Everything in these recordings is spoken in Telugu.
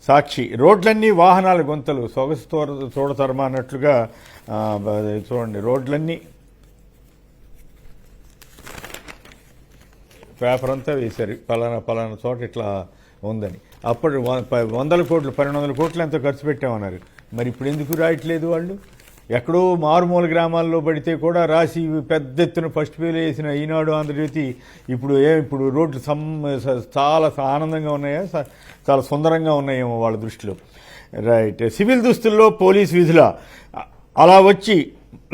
సాక్షి రోడ్లన్నీ వాహనాల గుంతలు సొగసు చూడతరమా అన్నట్లుగా చూడండి రోడ్లన్నీ పేపర్ అంతా వేశారు పలానా చోట ఇట్లా ఉందని. అప్పుడు 100 కోట్లు 1200 కోట్లు ఎంతో ఖర్చు పెట్టామన్నారు. మరి ఇప్పుడు ఎందుకు రాయట్లేదు వాళ్ళు? ఎక్కడో మారుమూల గ్రామాల్లో పడితే కూడా రాసి పెద్ద ఎత్తున ఫస్ట్ పేలు వేసిన ఈనాడు ఆంధ్రజ్యోతి ఇప్పుడు రోడ్లు చాలా ఆనందంగా ఉన్నాయా, చాలా సుందరంగా ఉన్నాయేమో వాళ్ళ దృష్టిలో. రైట్. సివిల్ దుస్తుల్లో పోలీస్ విధుల అలా వచ్చి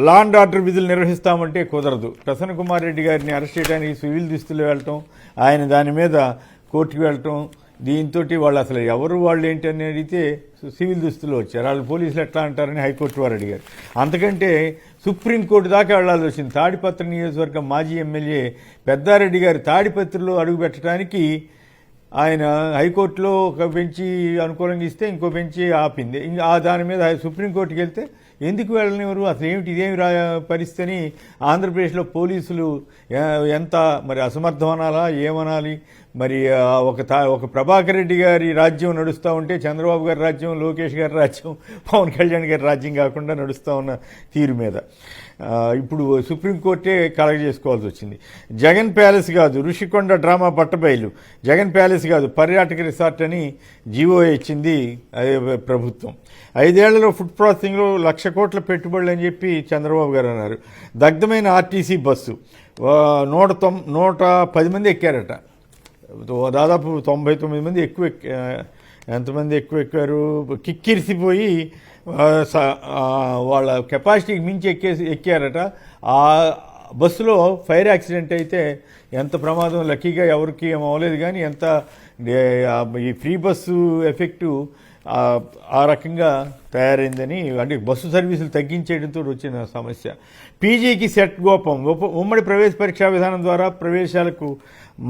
లా అండ్ ఆర్డర్ విధులు నిర్వహిస్తామంటే కుదరదు. ప్రసన్న కుమార్ రెడ్డి గారిని అరెస్ట్ చేయడానికి సివిల్ దుస్తులు వెళ్ళటం, ఆయన దాని మీద కోర్టుకు వెళ్ళటం, దీంతో వాళ్ళు అసలు వాళ్ళు ఏంటి అని అడిగితే సివిల్ దుస్తులు వచ్చారు. వాళ్ళు పోలీసులు ఎట్లా అంటారని హైకోర్టు వారు అడిగారు. అంతకంటే సుప్రీంకోర్టు దాకా వెళ్లాల్సి వచ్చింది. తాడిపత్రి నియోజకవర్గం మాజీ ఎమ్మెల్యే పెద్దారెడ్డి గారు తాడిపత్రిలో అడుగు పెట్టడానికి ఆయన హైకోర్టులో ఒక బెంచి అనుకూలంగా ఇస్తే ఇంకో బెంచి ఆపింది. దాని మీద సుప్రీంకోర్టుకి వెళ్తే ఎందుకు వెళ్ళనివ్వరు, అసలు ఏమిటి ఇదేమి పరిస్థితి అని ఆంధ్రప్రదేశ్లో పోలీసులు ఎంత మరి అసమర్థం అనాలా ఏమనాలి. మరి ఒక ప్రభాకర్ రెడ్డి గారి రాజ్యం నడుస్తూ ఉంటే చంద్రబాబు గారి రాజ్యం, లోకేష్ గారి రాజ్యం, పవన్ కళ్యాణ్ గారి రాజ్యం కాకుండా నడుస్తూ ఉన్న తీరు మీద ఇప్పుడు సుప్రీంకోర్టే కలగజేసుకోవాల్సి వచ్చింది. జగన్ ప్యాలెస్ కాదు ఋషికొండ డ్రామా పట్టబయలు, జగన్ ప్యాలెస్ కాదు పర్యాటక రిసార్ట్ అని జీవో ఇచ్చింది ప్రభుత్వం. 5 ఏళ్లలో ఫుడ్ ప్రాసెసింగ్లో 1,00,000 కోట్ల పెట్టుబడులు అని చెప్పి చంద్రబాబు గారు అన్నారు. దగ్ధమైన ఆర్టీసీ బస్సు 110 మంది ఎక్కారట. దాదాపు 99 మంది ఎంతమంది ఎక్కువ ఎక్కారు, కిక్కిరిసిపోయి వాళ్ళ కెపాసిటీకి మించి ఎక్కారట. ఆ బస్సులో ఫైర్ యాక్సిడెంట్ అయితే ఎంత ప్రమాదం, లక్కీగా ఎవరికి ఏం అవ్వలేదు. కానీ ఎంత ఈ ఫ్రీ బస్సు ఎఫెక్టు ఆ రకంగా తయారైందని, అంటే బస్సు సర్వీసులు తగ్గించేయడంతో వచ్చిన సమస్య. పీజీకి సెట్ గోపం, ఉమ్మడి ప్రవేశ పరీక్షా విధానం ద్వారా ప్రవేశాలకు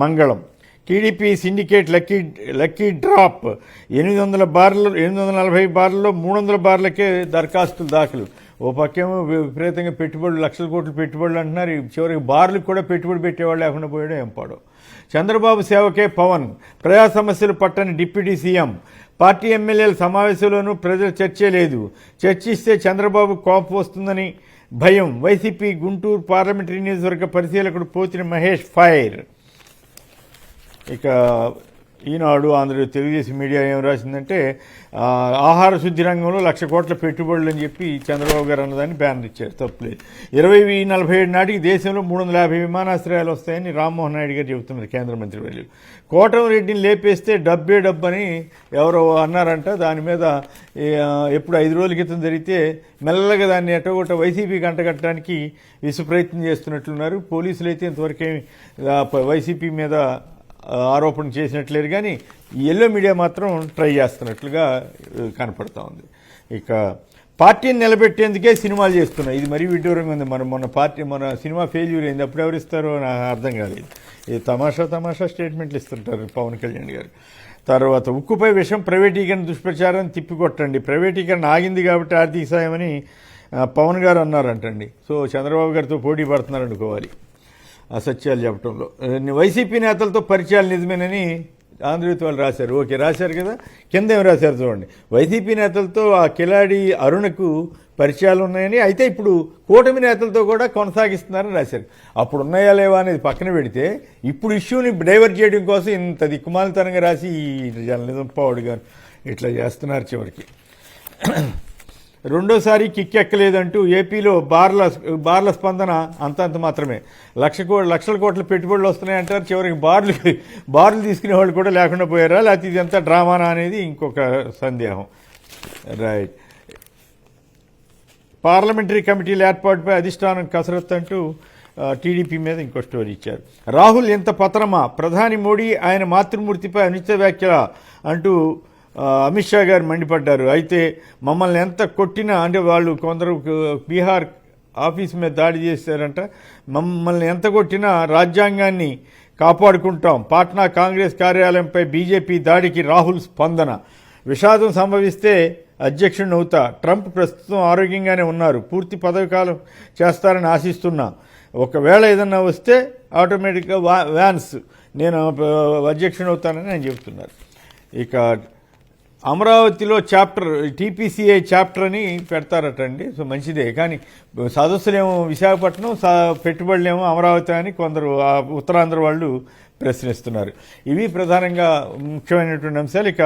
మంగళం. టీడీపీ సిండికేట్ లక్కీ డ్రాప్ 840 బార్లలో 300 బార్లకే దరఖాస్తులు దాఖలు. ఓ పక్కేమో విపరీతంగా పెట్టుబడులు 1,00,000 కోట్లు పెట్టుబడులు అంటున్నారు. చివరికి బార్లకు కూడా పెట్టుబడి పెట్టేవాళ్ళు లేకుండా పోయాడో ఏం పాడో. చంద్రబాబు సేవకే పవన్, ప్రజా సమస్యలు పట్టని డిప్యూటీ సీఎం. పార్టీ ఎమ్మెల్యేల సమావేశంలోనూ ప్రజల చర్చే లేదు. చర్చిస్తే చంద్రబాబు కోపం వస్తుందని భయం. వైసీపీ గుంటూరు పార్లమెంటరీ నియోజకవర్గ పరిశీలకుడు పోతిన మహేష్ ఫైర్. ఇక ఈనాడు ఆంధ్రజ్యోతి తెలుగుదేశం మీడియా ఏం రాసిందంటే ఆహార శుద్ధి రంగంలో 1,00,000 కోట్ల పెట్టుబడులు అని చెప్పి చంద్రబాబు గారు అన్నదాన్ని బ్యానర్ ఇచ్చారు. తప్పులేదు. 2047 నాటికి దేశంలో 350 విమానాశ్రయాలు వస్తాయని రామ్మోహన్ నాయుడు గారు చెబుతున్నారు. కేంద్ర మంత్రి వర్యులు కోటమిరెడ్డిని లేపేస్తే డబ్బే డబ్బని ఎవరో అన్నారంట. దాని మీద ఎప్పుడు 5 రోజుల క్రితం జరిగితే మెల్లగా దాన్ని ఎట్టగొట్ట వైసీపీ గంటగట్టడానికి ప్రయత్నం చేస్తున్నట్లున్నారు. పోలీసులు అయితే ఇంతవరకేమి వైసీపీ మీద ఆరోపణ చేసినట్లేరు, కానీ ఎల్లో మీడియా మాత్రం ట్రై చేస్తున్నట్లుగా కనపడతా ఉంది. ఇక పార్టీని నిలబెట్టేందుకే సినిమాలు చేస్తున్నాయి. ఇది మరీ విడ్డూరంగా ఉంది. మన సినిమా ఫెయిల్యూర్ అయింది, అప్పుడు ఎవరిస్తారో నాకు అర్థం కాలేదు. ఇది తమాషా స్టేట్మెంట్లు ఇస్తుంటారు పవన్ కళ్యాణ్ గారు. తర్వాత ఉక్కుపై విషం, ప్రైవేటీకరణ దుష్ప్రచారం తిప్పికొట్టండి. ప్రైవేటీకరణ ఆగింది కాబట్టి ఆర్థిక సాయమని పవన్ గారు అన్నారంటండి. సో చంద్రబాబు గారితో పోటీ పడుతున్నారు అనుకోవాలి అసత్యాలు చెప్పడంలో. వైసీపీ నేతలతో పరిచయాలు నిజమేనని ఆంధ్రజ్యోతి వాళ్ళు రాశారు. ఓకే, రాశారు కదా. కింద ఏం రాశారు చూడండి. వైసీపీ నేతలతో ఆ కిలాడి అరుణకు పరిచయాలు ఉన్నాయని, అయితే ఇప్పుడు కూటమి నేతలతో కూడా కొనసాగిస్తున్నారని రాశారు. అప్పుడు ఉన్నాయా లేవా అనేది పక్కన పెడితే ఇప్పుడు ఇష్యూని డైవర్ట్ చేయడం కోసం ఇంత దిక్కుమాలితనంగా రాసి జర్నలిజం పావుడుగా ఇట్లా చేస్తున్నారు. చివరికి రెండోసారి కిక్కెక్కలేదంటూ ఏపీలో బార్ల స్పందన అంతంత మాత్రమే. 1,00,000 కోట్ల పెట్టుబడులు వస్తున్నాయంటారు. చివరికి బార్లు తీసుకునే వాళ్ళు కూడా లేకుండా పోయారా, లేకపోతే ఇదంతా డ్రామానా అనేది ఇంకొక సందేహం. రైట్. పార్లమెంటరీ కమిటీల ఏర్పాటుపై అధిష్టానం కసరత్తు అంటూ టీడీపీ మీద ఇంకో స్టోరీ ఇచ్చారు. రాహుల్ ఎంత పతనమా, ప్రధాని మోడీ ఆయన మాతృమూర్తిపై అనుచిత వ్యాఖ్యల అంటూ అమిత్ షా గారు మండిపడ్డారు. అయితే మమ్మల్ని ఎంత కొట్టినా, అంటే వాళ్ళు కొందరు బీహార్ ఆఫీస్ మీద దాడి చేశారంట, మమ్మల్ని ఎంత కొట్టినా రాజ్యాంగాన్ని కాపాడుకుంటాం. పాట్నా కాంగ్రెస్ కార్యాలయంపై బీజేపీ దాడికి రాహుల్ స్పందన. విషాదం సంభవిస్తే అధ్యక్షుడిని అవుతా. ట్రంప్ ప్రస్తుతం ఆరోగ్యంగానే ఉన్నారు, పూర్తి పదవి కాలం చేస్తారని ఆశిస్తున్నా. ఒకవేళ ఏదన్నా వస్తే ఆటోమేటిక్గా వ్యాన్స్ నేను అధ్యక్షుడిని అవుతానని ఆయన చెబుతున్నారు. ఇక అమరావతిలో చాప్టర్ టీపీసీఐ చాప్టర్ అని పెడతారటండి. సో మంచిదే, కానీ సదస్సులేమో విశాఖపట్నం, పెట్టుబడులేమో అమరావతి అని కొందరు ఉత్తరాంధ్ర వాళ్ళు ప్రశ్నిస్తున్నారు. ఇవి ప్రధానంగా ముఖ్యమైనటువంటి అంశాలు. ఇక